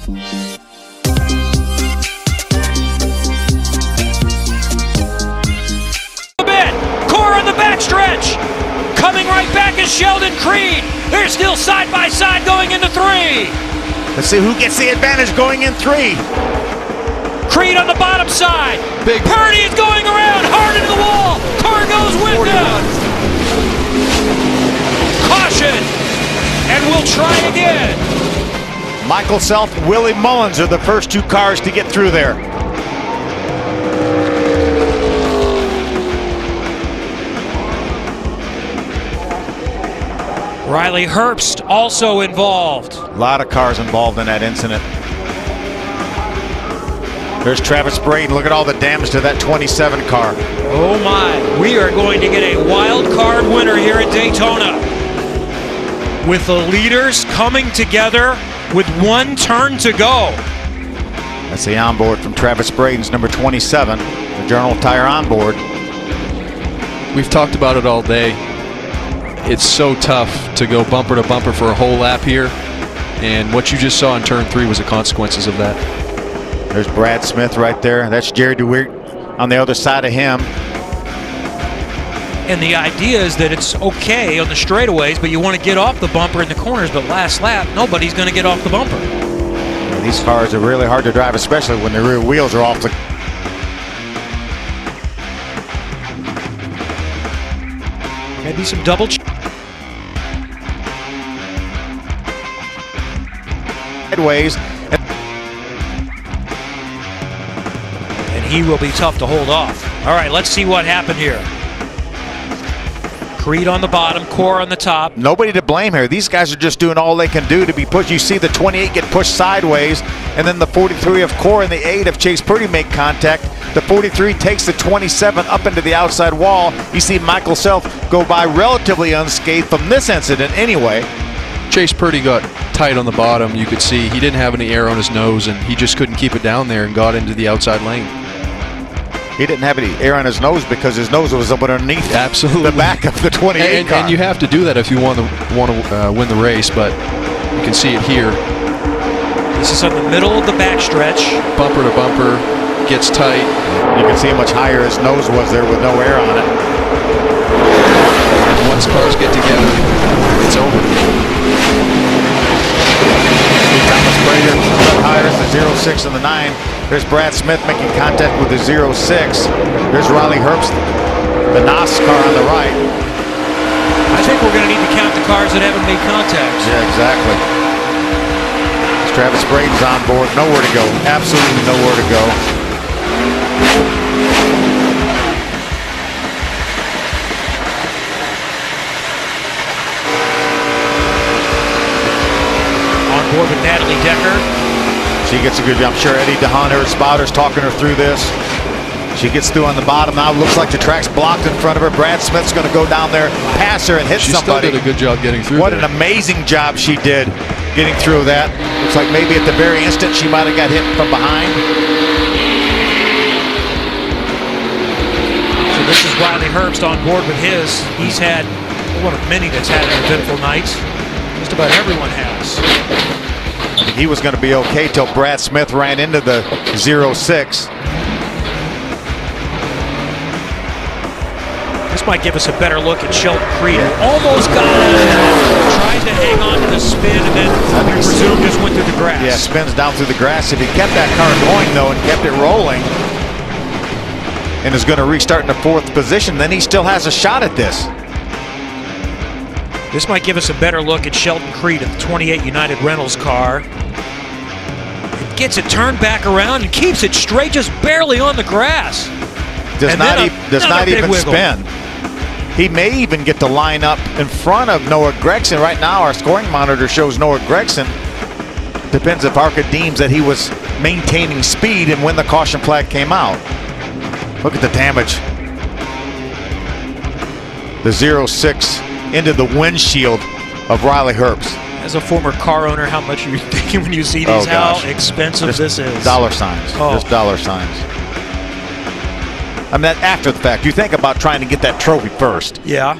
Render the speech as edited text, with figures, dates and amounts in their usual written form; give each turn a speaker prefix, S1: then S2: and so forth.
S1: Core on the backstretch. Coming right back is Sheldon Creed. They're still side by side going into 3.
S2: Let's see who gets the advantage going in 3.
S1: Creed on the bottom side.
S3: Big.
S1: Purdy is going around hard into the wall. Car goes with him. Caution. And we'll try again.
S2: Michael Self, Willie Mullins are the first 2 cars to get through there.
S1: Riley Herbst also involved.
S2: A lot of cars involved in that incident. There's Travis Braden. Look at all the damage to that 27 car.
S1: Oh my, we are going to get a wild card winner here at Daytona. With the leaders coming together with 1 turn to go.
S2: That's the onboard from Travis Braden's number 27, the General Tire onboard.
S3: We've talked about it all day. It's so tough to go bumper to bumper for a whole lap here, and what you just saw in turn 3 was the consequences of that.
S2: There's Brad Smith right there. That's Jerry DeWeert on the other side of him.
S1: And the idea is that it's okay on the straightaways, but you want to get off the bumper in the corners, but last lap, nobody's going to get off the bumper.
S2: Yeah, these cars are really hard to drive, especially when the rear wheels are off the...
S1: Maybe some double
S2: sideways.
S1: And he will be tough to hold off. All right, let's see what happened here. Creed on the bottom, Core on the top.
S2: Nobody to blame here. These guys are just doing all they can do to be pushed. You see the 28 get pushed sideways, and then the 43 of Core and the 8 of Chase Purdy make contact. The 43 takes the 27 up into the outside wall. You see Michael Self go by relatively unscathed from this incident anyway.
S3: Chase Purdy got tight on the bottom. You could see he didn't have any air on his nose, and he just couldn't keep it down there and got into the outside lane.
S2: He didn't have any air on his nose because his nose was up underneath
S3: Absolutely.
S2: the back of the 28 car.
S3: And you have to do that if you want to win the race, but you can see it here.
S1: This is on the middle of the backstretch.
S3: Bumper to bumper, gets tight.
S2: You can see how much higher his nose was there with no air on it.
S3: And once cars get together, it's over.
S2: Thomas Brader hires the 06 and the 9. There's Brad Smith making contact with the 06. There's Riley Herbst, the Nascar on the right.
S1: I think we're going to need to count the cars that haven't made contact.
S2: Yeah, exactly. There's Travis Braden's on board. Nowhere to go. Absolutely nowhere to go.
S1: On board with Natalie Decker.
S2: She gets a good job. I'm sure Eddie DeHaan, her spotter's talking her through this. She gets through on the bottom now. Looks like the track's blocked in front of her. Brad Smith's going to go down there, pass her, and hit somebody.
S3: She still did a good job getting through.
S2: What an amazing job she did getting through that. Looks like maybe at the very instant she might have got hit from behind.
S1: So this is Riley Herbst on board with his. He's had one of many that's had an eventful night. Just about everyone has.
S2: I think he was going to be okay till Brad Smith ran into the 06.
S1: This might give us a better look at Sheldon Creed. Almost got it. Tried to hang on to the spin and then I presume just went through the grass.
S2: Yeah, spins down through the grass. If he kept that car going though and kept it rolling and is going to restart in the 4th position, then he still has a shot at this.
S1: This might give us a better look at Sheldon Creed in the 28 United Rentals car. It gets it turned back around and keeps it straight, just barely on the grass.
S2: Does not even spin. He may even get to line up in front of Noah Gregson. Right now our scoring monitor shows Noah Gregson. Depends if ARCA deems that he was maintaining speed and when the caution flag came out. Look at the damage. The 06 into the windshield of Riley Herbst.
S1: As a former car owner, how much are you thinking when you see these? How expensive
S2: just
S1: this is?
S2: Dollar signs. Just dollar signs. I mean, after the fact, you think about trying to get that trophy first.
S1: Yeah.